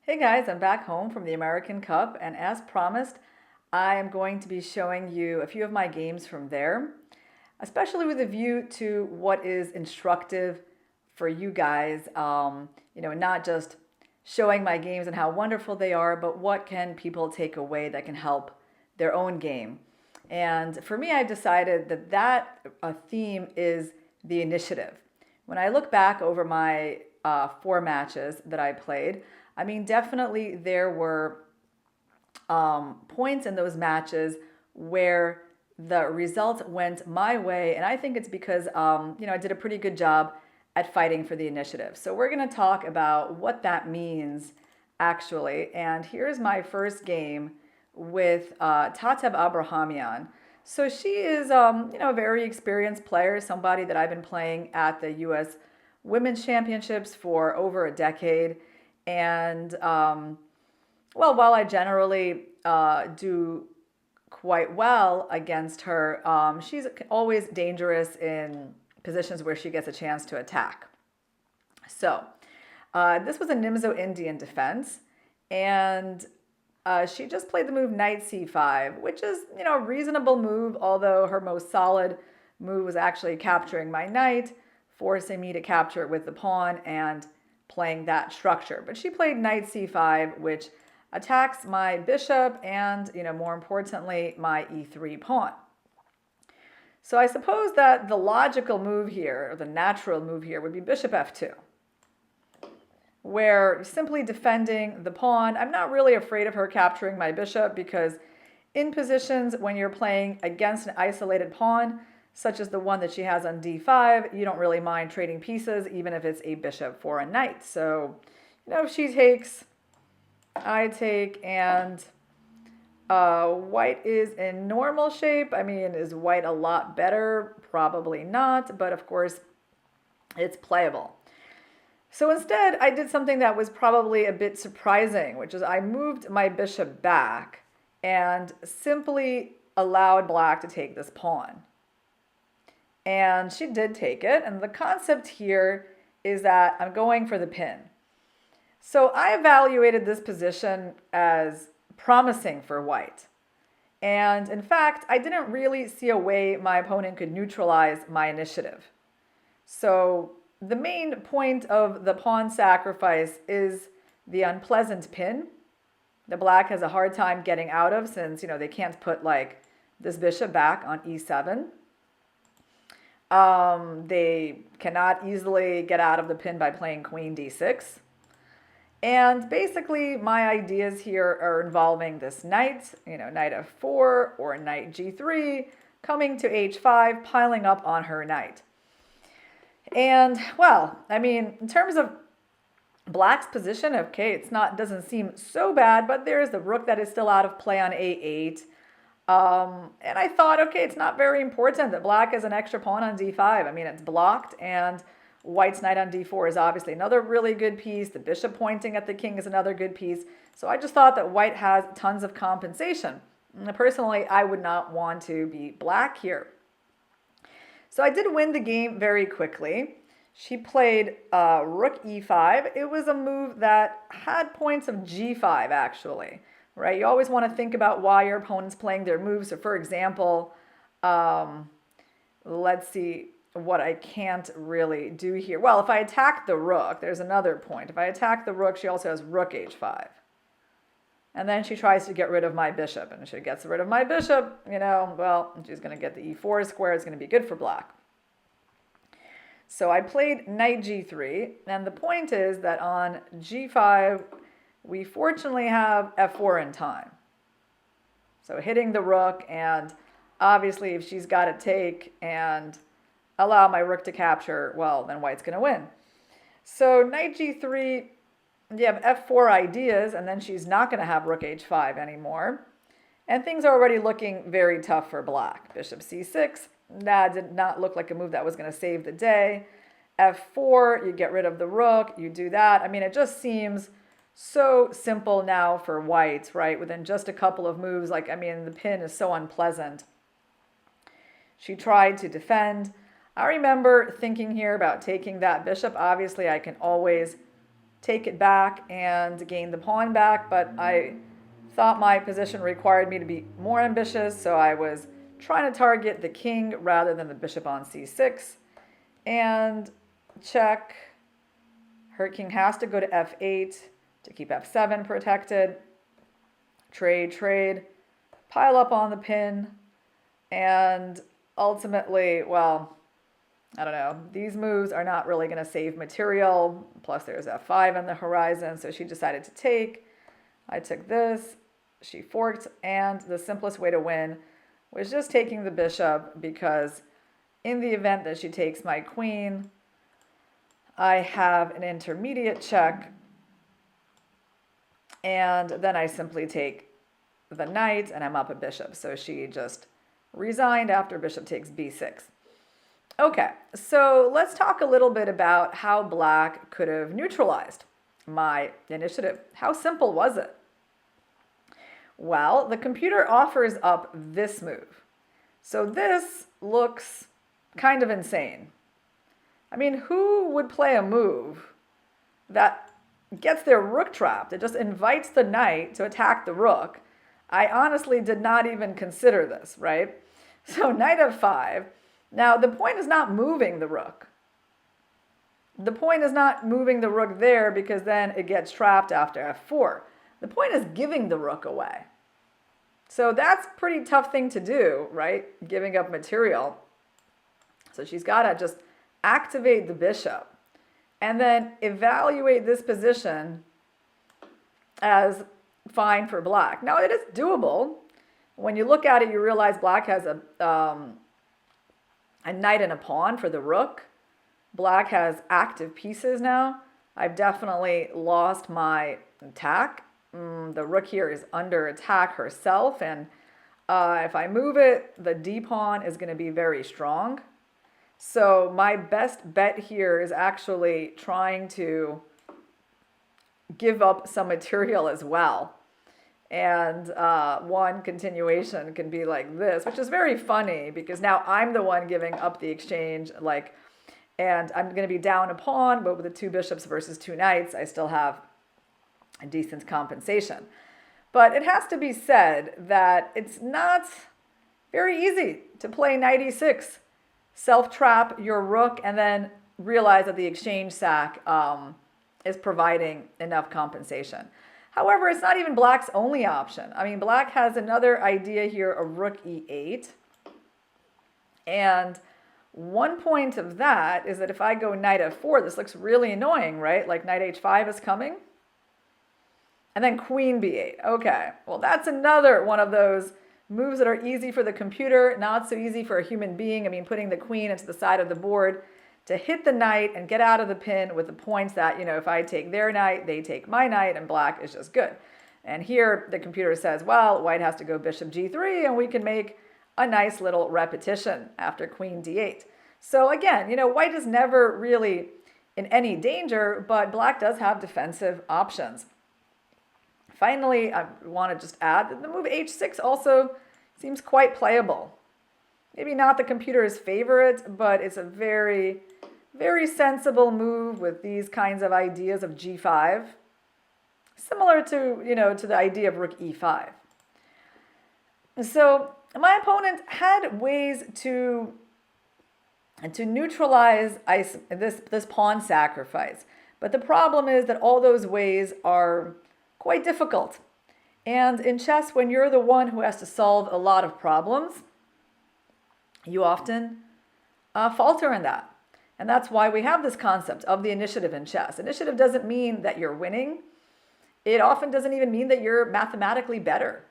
Hey guys, I'm back home from the American Cup, and as promised, I am going to be showing you a few of my games from there, especially with a view to what is instructive for you guys. Not just showing my games and how wonderful they are, but what can people take away that can help their own game. And for me, I decided that theme is the initiative. When I look back over my four matches that I played, I mean, definitely there were points in those matches where the results went my way, and I think it's because I did a pretty good job at fighting for the initiative. So we're going to talk about what that means actually. And here's my first game with Tatev Abrahamian. So she is, a very experienced player, somebody that I've been playing at the U.S. Women's Championships for over a decade. And while I generally do quite well against her, she's always dangerous in positions where she gets a chance to attack. So this was a Nimzo Indian defense, and she just played the move knight c5, which is, a reasonable move, although her most solid move was actually capturing my knight, forcing me to capture it with the pawn and playing that structure. But she played knight c5, which attacks my bishop and, more importantly, my e3 pawn. So I suppose that the logical move here, or the natural move here, would be bishop f2, where simply defending the pawn. I'm not really afraid of her capturing my bishop because in positions when you're playing against an isolated pawn, such as the one that she has on d5, you don't really mind trading pieces, even if it's a bishop for a knight. So, if she takes, I take, and white is in normal shape. I mean, is white a lot better? Probably not, but of course, it's playable. So instead, I did something that was probably a bit surprising, which is I moved my bishop back and simply allowed black to take this pawn. And she did take it. And the concept here is that I'm going for the pin. So I evaluated this position as promising for white. And in fact, I didn't really see a way my opponent could neutralize my initiative. So the main point of the pawn sacrifice is the unpleasant pin. The black has a hard time getting out of since, they can't put like this bishop back on e7. They cannot easily get out of the pin by playing queen d6. And basically, my ideas here are involving this knight, knight f4 or knight g3, coming to h5, piling up on her knight. And, in terms of black's position, okay, doesn't seem so bad, but there's the rook that is still out of play on a8. And I thought, okay, it's not very important that black has an extra pawn on d5. I mean, it's blocked, and white's knight on d4 is obviously another really good piece. The bishop pointing at the king is another good piece. So I just thought that white has tons of compensation. And personally, I would not want to be black here. So I did win the game very quickly. She played rook e5. It was a move that had points of g5, actually. Right? You always want to think about why your opponent's playing their moves. So for example, let's see what I can't really do here. Well, if I attack the rook, there's another point. If I attack the rook, she also has rook h5. And then she tries to get rid of my bishop. And if she gets rid of my bishop, she's going to get the e4 square. It's going to be good for black. So I played knight g3. And the point is that on g5, we fortunately have f4 in time. So hitting the rook, and obviously if she's got to take and allow my rook to capture, well, then white's going to win. So knight g3, you have f4 ideas, and then she's not going to have rook h5 anymore. And things are already looking very tough for black. Bishop c6, that did not look like a move that was going to save the day. f4, you get rid of the rook, you do that. I mean, it just seems so simple now for white, right? Within just a couple of moves, the pin is so unpleasant. She tried to defend. I remember thinking here about taking that bishop. Obviously, I can always take it back and gain the pawn back, but I thought my position required me to be more ambitious, so I was trying to target the king rather than the bishop on c6. And check. Her king has to go to f8 to keep f7 protected. Trade, trade, pile up on the pin, and ultimately, well, I don't know, these moves are not really going to save material, plus there's f5 on the horizon, so she decided to take. I took this, she forked, and the simplest way to win was just taking the bishop, because in the event that she takes my queen, I have an intermediate check, and then I simply take the knight, and I'm up a bishop. So she just resigned after bishop takes b6. Okay, so let's talk a little bit about how black could have neutralized my initiative. How simple was it? Well, the computer offers up this move. So this looks kind of insane. I mean, who would play a move that gets their rook trapped? It just invites the knight to attack the rook. I honestly did not even consider this, right? So knight f5. Now, the point is not moving the rook. The point is not moving the rook there because then it gets trapped after f4. The point is giving the rook away. So that's a pretty tough thing to do, right? Giving up material. So she's got to just activate the bishop and then evaluate this position as fine for black. Now, it is doable. When you look at it, you realize black has a knight and a pawn for the rook. Black has active pieces now. I've definitely lost my attack. The rook here is under attack herself, and if I move it, the d pawn is going to be very strong. So my best bet here is actually trying to give up some material as well. And one continuation can be like this, which is very funny because now I'm the one giving up the exchange, and I'm going to be down a pawn, but with the two bishops versus two knights, I still have a decent compensation. But it has to be said that it's not very easy to play knight e6, self-trap your rook, and then realize that the exchange sack is providing enough compensation. However, it's not even black's only option. I mean, black has another idea here of rook e8. And one point of that is that if I go knight f4, this looks really annoying, right? Like knight h5 is coming. And then queen b8. Okay, well, that's another one of those moves that are easy for the computer, not so easy for a human being. I mean, putting the queen into the side of the board to hit the knight and get out of the pin with the points that, if I take their knight, they take my knight, and black is just good. And here the computer says, well, white has to go bishop g3, and we can make a nice little repetition after queen d8. So again, white is never really in any danger, but black does have defensive options. Finally, I want to just add that the move h6 also seems quite playable. Maybe not the computer's favorite, but it's a very, very sensible move with these kinds of ideas of g5, similar to, to the idea of rook e5. So my opponent had ways to neutralize this pawn sacrifice, but the problem is that all those ways are quite difficult. And in chess, when you're the one who has to solve a lot of problems, you often falter in that. And that's why we have this concept of the initiative in chess. Initiative doesn't mean that you're winning. It often doesn't even mean that you're mathematically better.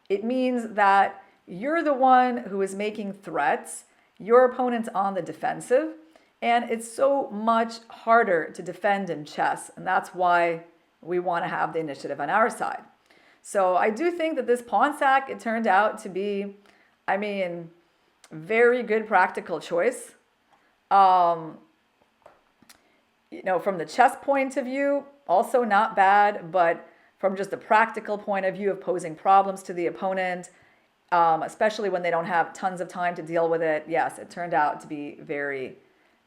It means that you're the one who is making threats, your opponent's on the defensive, and it's so much harder to defend in chess. And that's why we want to have the initiative on our side. So I do think that this pawn sack, it turned out to be, very good practical choice. From the chess point of view, also not bad, but from just the practical point of view of posing problems to the opponent, especially when they don't have tons of time to deal with it, yes, it turned out to be very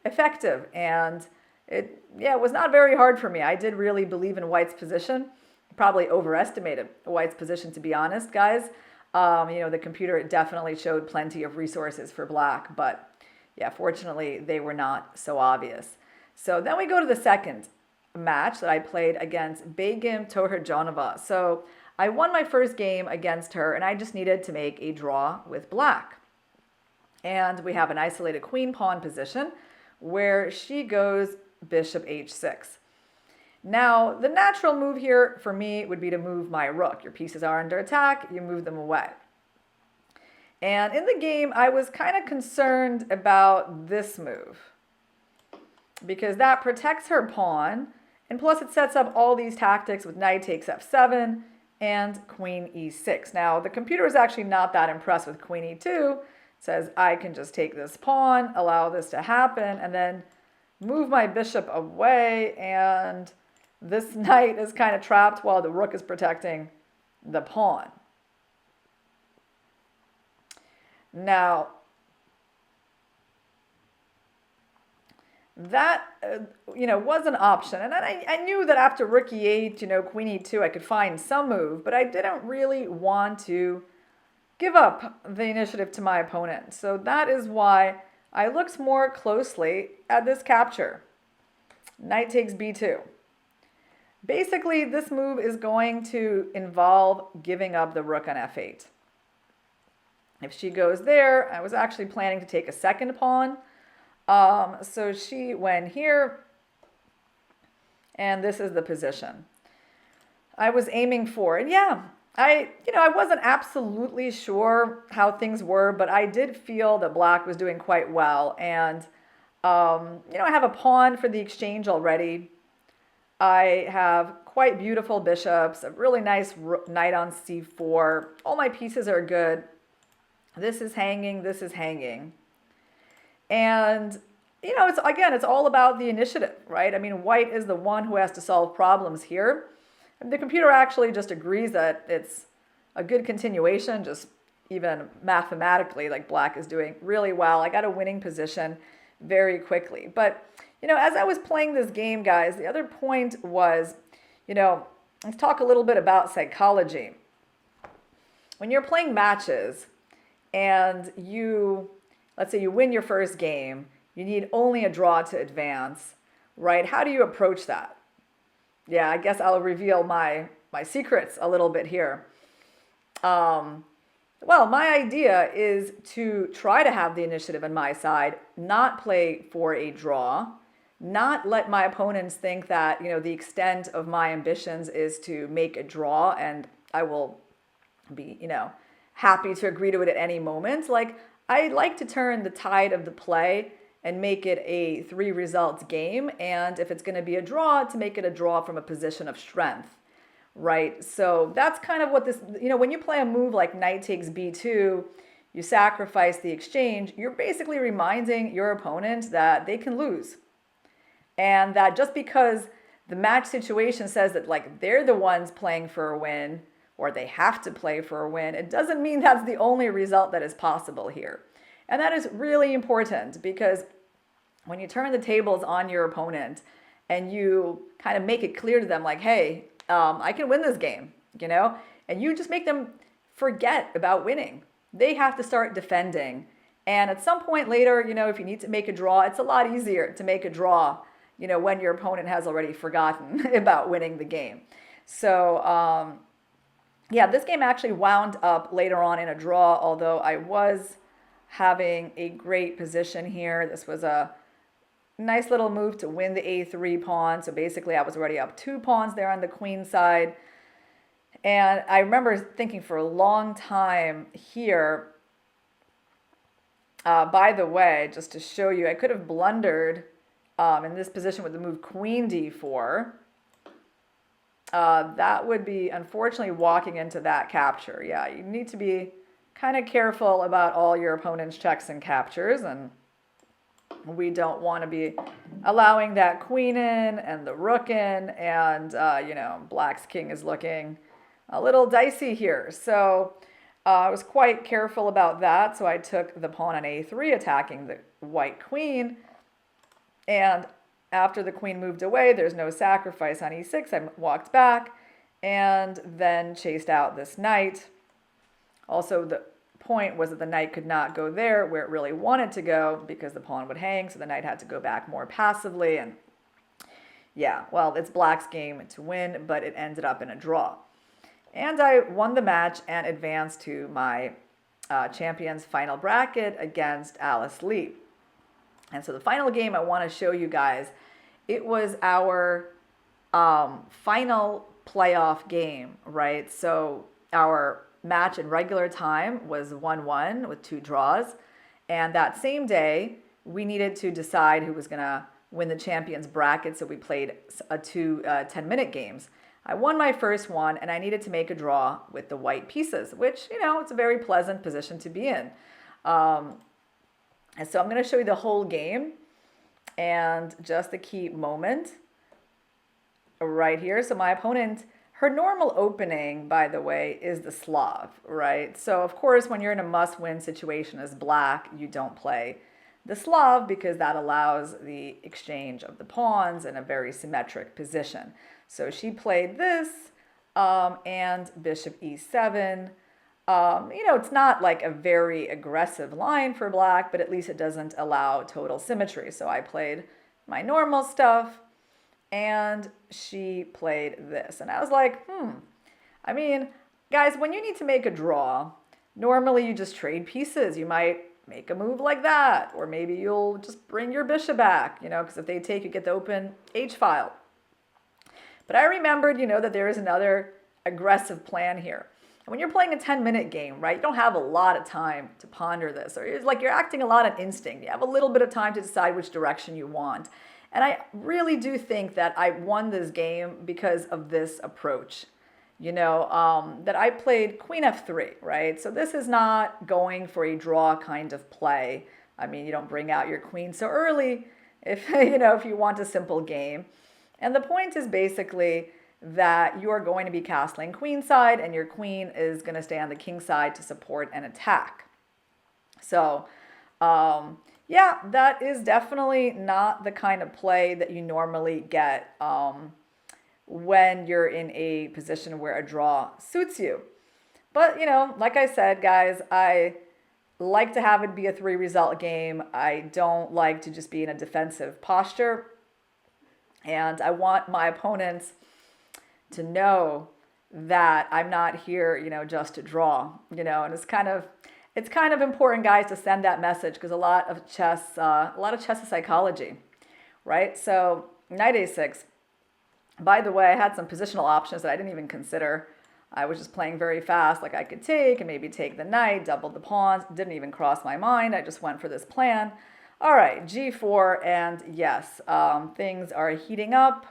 effective. And it was not very hard for me. I did really believe in white's position. Probably overestimated white's position, to be honest, guys. The computer definitely showed plenty of resources for black, but yeah, fortunately, they were not so obvious. So then we go to the second match that I played against Begim Tohirjanova. So I won my first game against her, and I just needed to make a draw with black. And we have an isolated queen pawn position where she goes bishop h6. Now, the natural move here for me would be to move my rook. Your pieces are under attack, you move them away. And in the game, I was kind of concerned about this move because that protects her pawn, and plus it sets up all these tactics with knight takes f7 and queen e6. Now, the computer is actually not that impressed with queen e2. It says I can just take this pawn, allow this to happen, and then move my bishop away, and this knight is kind of trapped while the rook is protecting the pawn. Now, that, was an option. And then I knew that after rook e8, queen e2, I could find some move, but I didn't really want to give up the initiative to my opponent. So that is why I looked more closely at this capture. Knight takes b2. Basically, this move is going to involve giving up the rook on f8. If she goes there, I was actually planning to take a second pawn. So she went here, and this is the position I was aiming for. And yeah, I wasn't absolutely sure how things were, but I did feel that black was doing quite well. And, I have a pawn for the exchange already. I have quite beautiful bishops, a really nice knight on c4. All my pieces are good. This is hanging, this is hanging. And, it's all about the initiative, right? I mean, white is the one who has to solve problems here. And the computer actually just agrees that it's a good continuation, just even mathematically, like black is doing really well. I got a winning position very quickly. But, as I was playing this game, guys, the other point was, let's talk a little bit about psychology. When you're playing matches, and let's say you win your first game, you need only a draw to advance, right? How do you approach that? Yeah, I guess I'll reveal my secrets a little bit here. Well, my idea is to try to have the initiative on my side, not play for a draw, not let my opponents think that, the extent of my ambitions is to make a draw and I will be, happy to agree to it at any moment. Like, I like to turn the tide of the play and make it a 3 results game. And if it's going to be a draw, to make it a draw from a position of strength, right? So that's kind of what this, when you play a move like knight takes b2, you sacrifice the exchange, you're basically reminding your opponent that they can lose. And that just because the match situation says that like they're the ones playing for a win, or they have to play for a win, it doesn't mean that's the only result that is possible here. And that is really important because when you turn the tables on your opponent and you kind of make it clear to them like, hey, I can win this game, and you just make them forget about winning. They have to start defending. And at some point later, if you need to make a draw, it's a lot easier to make a draw, when your opponent has already forgotten about winning the game. So, yeah, this game actually wound up later on in a draw, although I was having a great position here. This was a nice little move to win the a3 pawn. So basically I was already up 2 pawns there on the queen side. And I remember thinking for a long time here, by the way, just to show you, I could have blundered in this position with the move queen d4. That would be, unfortunately, walking into that capture. Yeah, you need to be kind of careful about all your opponent's checks and captures, and we don't want to be allowing that queen in and the rook in, and, black's king is looking a little dicey here. So I was quite careful about that, so I took the pawn on a3, attacking the white queen, and after the queen moved away, there's no sacrifice on e6. I walked back and then chased out this knight. Also, the point was that the knight could not go there where it really wanted to go because the pawn would hang, so the knight had to go back more passively. And yeah, well, it's black's game to win, but it ended up in a draw. And I won the match and advanced to my champion's final bracket against Alice Lee. And so the final game I want to show you guys, it was our final playoff game, right? So our match in regular time was 1-1 with 2 draws. And that same day, we needed to decide who was going to win the champion's bracket. So we played 2 10-minute games. I won my first one, and I needed to make a draw with the white pieces, which, it's a very pleasant position to be in. And so I'm going to show you the whole game and just the key moment right here. So my opponent, her normal opening, by the way, is the Slav, right? So, of course, when you're in a must-win situation as black, you don't play the Slav because that allows the exchange of the pawns in a very symmetric position. So she played this and bishop e7. It's not like a very aggressive line for black, but at least it doesn't allow total symmetry. So I played my normal stuff, and she played this. And I was like, I mean, guys, when you need to make a draw, normally you just trade pieces. You might make a move like that, or maybe you'll just bring your bishop back, because if they take, you get the open h-file. But I remembered, that there is another aggressive plan here. And when you're playing a 10-minute game, right, you don't have a lot of time to ponder this. Or it's like you're acting a lot on instinct. You have a little bit of time to decide which direction you want. And I really do think that I won this game because of this approach. That I played queen f3, right? So this is not going for a draw kind of play. I mean, you don't bring out your queen so early if, if you want a simple game. And the point is basically that you are going to be castling queenside, and your queen is going to stay on the king side to support an attack. So, yeah, that is definitely not the kind of play that you normally get when you're in a position where a draw suits you. But, like I said, guys, I like to have it be a 3-result game. I don't like to just be in a defensive posture. And I want my opponents to know that I'm not here, just to draw, and it's kind of important, guys, to send that message because a lot of chess is psychology, right? So knight a6. By the way, I had some positional options that I didn't even consider. I was just playing very fast, like I could take and maybe take the knight, double the pawns. Didn't even cross my mind. I just went for this plan. All right, g4, and yes, things are heating up.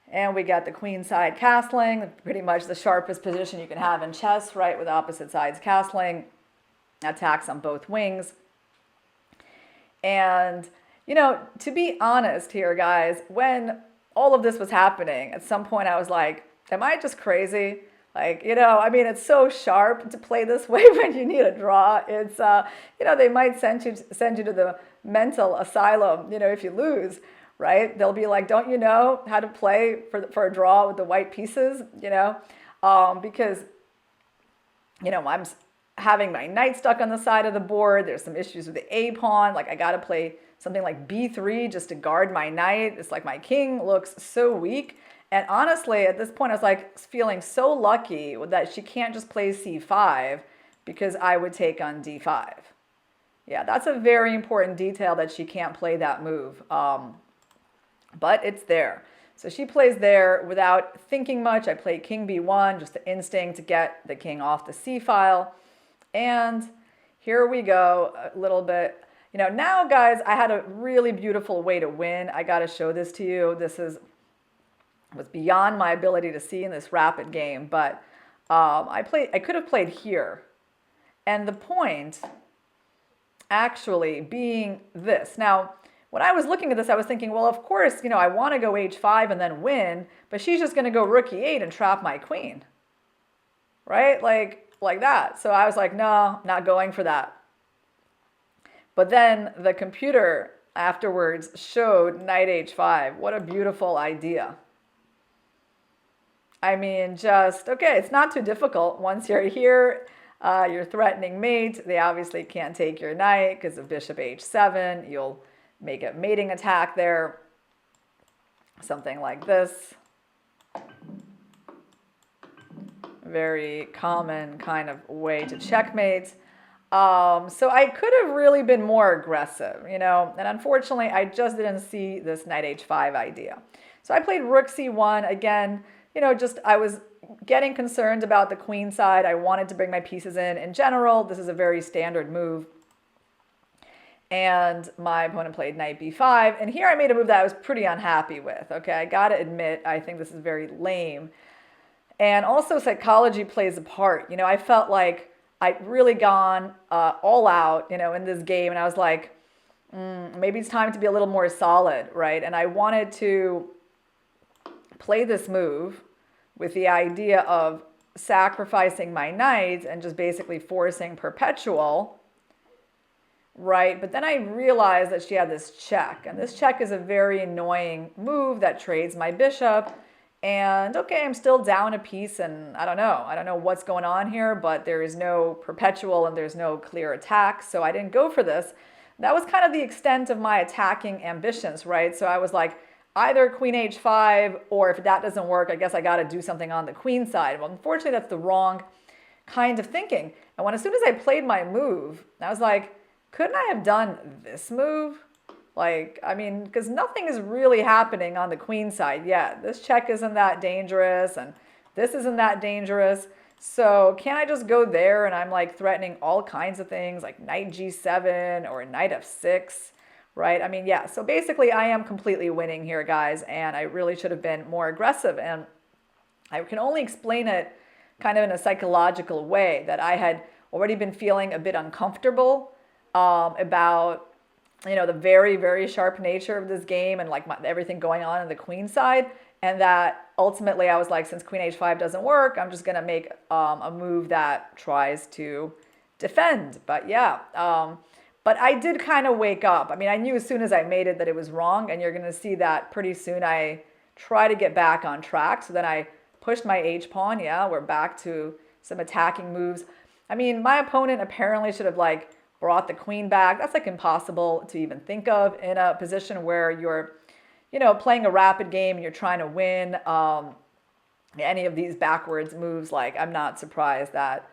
And we got the queen side castling, pretty much the sharpest position you can have in chess, right, with opposite sides castling, attacks on both wings. And, to be honest here, guys, when all of this was happening, at some point I was like, am I just crazy? Like, it's so sharp to play this way when you need a draw. It's, they might send you to the mental asylum, if you lose, right? They'll be like, don't you know how to play for a draw with the white pieces, because, I'm having my knight stuck on the side of the board. There's some issues with the A pawn. Like I got to play something like b3 just to guard my knight. It's like my king looks so weak. And honestly, at this point, I was like feeling so lucky that she can't just play c5 because I would take on d5. Yeah, that's a very important detail that she can't play that move. But it's there. So she plays there without thinking much. I play king b1, just the instinct to get the king off the c-file. And here we go, a little bit. Now, guys, I had a really beautiful way to win. I got to show this to you. This was beyond my ability to see in this rapid game, but I could have played here. And the point actually being this. Now, when I was looking at this, I was thinking, well, of course, I want to go h5 and then win, but she's just going to go rook e8 and trap my queen, right? Like that. So I was like, no, not going for that. But then the computer afterwards showed knight h5. What a beautiful idea. I mean, just, okay, it's not too difficult. Once you're here, you're threatening mate. They obviously can't take your knight because of bishop h7. You'll make a mating attack there, something like this. Very common kind of way to checkmate. So I could have really been more aggressive, and unfortunately I just didn't see this knight h5 idea. So I played rook c1 again. Just I was getting concerned about the queen side. I wanted to bring my pieces in. In general, this is a very standard move. And my opponent played knight b5. And here I made a move that I was pretty unhappy with. Okay, I gotta admit, I think this is very lame. And also psychology plays a part. I felt like I'd really gone all out, in this game. And I was like, maybe it's time to be a little more solid, right? And I wanted to play this move with the idea of sacrificing my knights and just basically forcing perpetual, right? But then I realized that she had this check, and this check is a very annoying move that trades my bishop. And okay, I'm still down a piece, and I don't know what's going on here, but there is no perpetual and there's no clear attack, so I didn't go for this. That was kind of the extent of my attacking ambitions, right? So I was like, either queen h5, or if that doesn't work, I guess I got to do something on the queen side. Well, unfortunately, that's the wrong kind of thinking. And as soon as I played my move, I was like, couldn't I have done this move? Because nothing is really happening on the queen side yet. This check isn't that dangerous, and this isn't that dangerous. So can't I just go there, and I'm like threatening all kinds of things like knight g7 or knight f6. Right? Yeah. So basically, I am completely winning here, guys, and I really should have been more aggressive. And I can only explain it kind of in a psychological way, that I had already been feeling a bit uncomfortable about, the very, very sharp nature of this game and like everything going on the queen side. And that ultimately I was like, since queen h5 doesn't work, I'm just going to make a move that tries to defend. But yeah. But I did kind of wake up. I knew as soon as I made it that it was wrong, and you're going to see that pretty soon I try to get back on track. So then I pushed my h-pawn. Yeah, we're back to some attacking moves. My opponent apparently should have brought the queen back. That's impossible to even think of in a position where you're, playing a rapid game and you're trying to win. Any of these backwards moves, I'm not surprised that,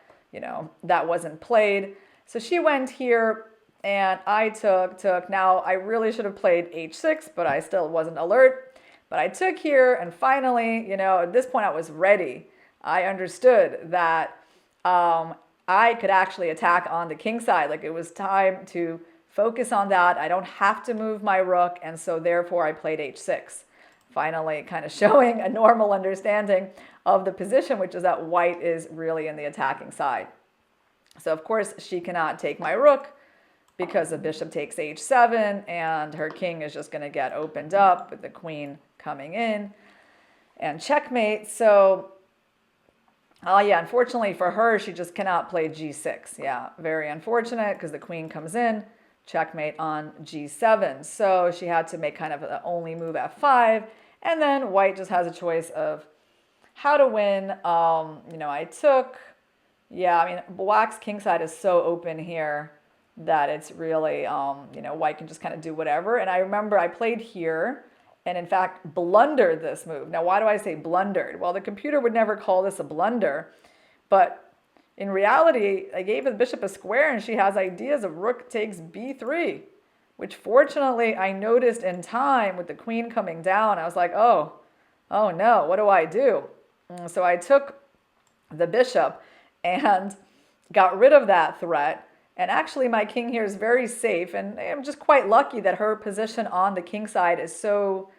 that wasn't played. So she went here. And I took. Now, I really should have played h6, but I still wasn't alert. But I took here, and finally, at this point I was ready. I understood that I could actually attack on the king side. It was time to focus on that. I don't have to move my rook, and so therefore I played h6. Finally, kind of showing a normal understanding of the position, which is that white is really in the attacking side. So, of course, she cannot take my rook, because the bishop takes h7, and her king is just going to get opened up with the queen coming in and checkmate. So, yeah, unfortunately for her, she just cannot play g6. Yeah, very unfortunate, because the queen comes in, checkmate on g7. So she had to make kind of the only move f5, and then white just has a choice of how to win. I took, yeah, black's king side is so open here that it's really, white can just kind of do whatever. And I remember I played here and in fact blundered this move. Now, why do I say blundered? Well, the computer would never call this a blunder, but in reality, I gave the bishop a square and she has ideas of rook takes b3, which fortunately I noticed in time with the queen coming down. I was like, oh no, what do I do? So I took the bishop and got rid of that threat. And actually, my king here is very safe, and I'm just quite lucky that her position on the king side is so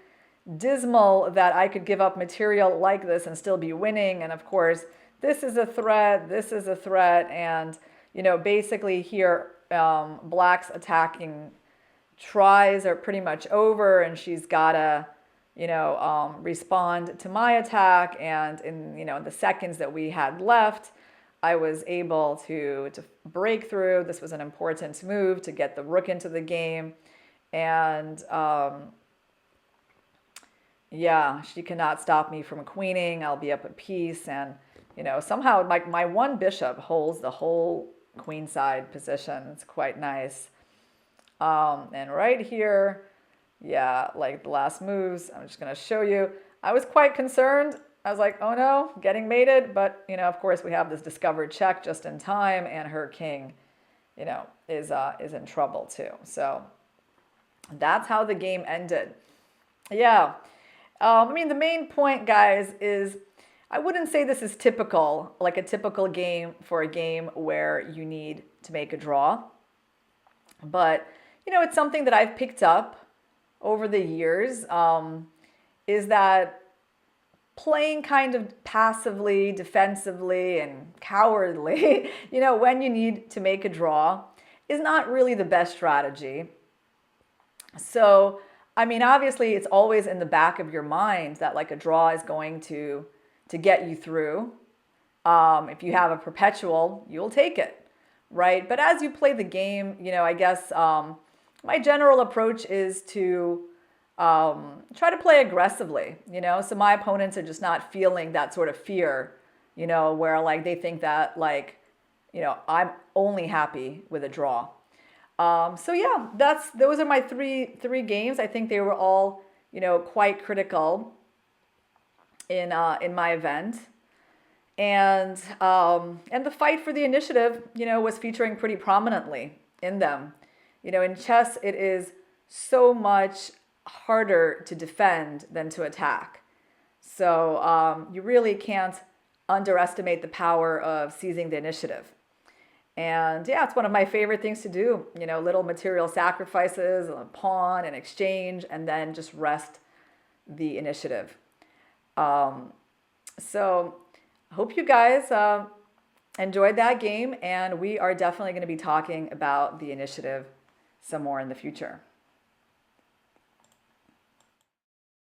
dismal that I could give up material like this and still be winning. And of course, this is a threat, this is a threat, and basically here, black's attacking tries are pretty much over, and she's gotta, respond to my attack. And in the seconds that we had left, I was able to break through. This was an important move to get the rook into the game. And yeah, she cannot stop me from queening. I'll be up a piece. And, somehow my one bishop holds the whole queenside position. It's quite nice. And right here, yeah, like the last moves, I'm just going to show you. I was quite concerned. I was like, oh no, getting mated. But, of course, we have this discovered check just in time, and her king, is in trouble too. So that's how the game ended. Yeah. The main point, guys, is I wouldn't say this is typical, like a typical game for a game where you need to make a draw. But, it's something that I've picked up over the years, is that playing kind of passively, defensively, and cowardly, when you need to make a draw is not really the best strategy. So, obviously it's always in the back of your mind that like a draw is going to get you through. If you have a perpetual, you'll take it, right? But as you play the game, I guess my general approach is to try to play aggressively, so my opponents are just not feeling that sort of fear, where like they think that like, I'm only happy with a draw. So yeah, those are my three games. I think they were all, quite critical in my event. And the fight for the initiative, was featuring pretty prominently in them. In chess, it is so much harder to defend than to attack. So you really can't underestimate the power of seizing the initiative. And yeah, it's one of my favorite things to do, little material sacrifices, a pawn, an exchange, and then just rest the initiative. So I hope you guys enjoyed that game, and we are definitely going to be talking about the initiative some more in the future.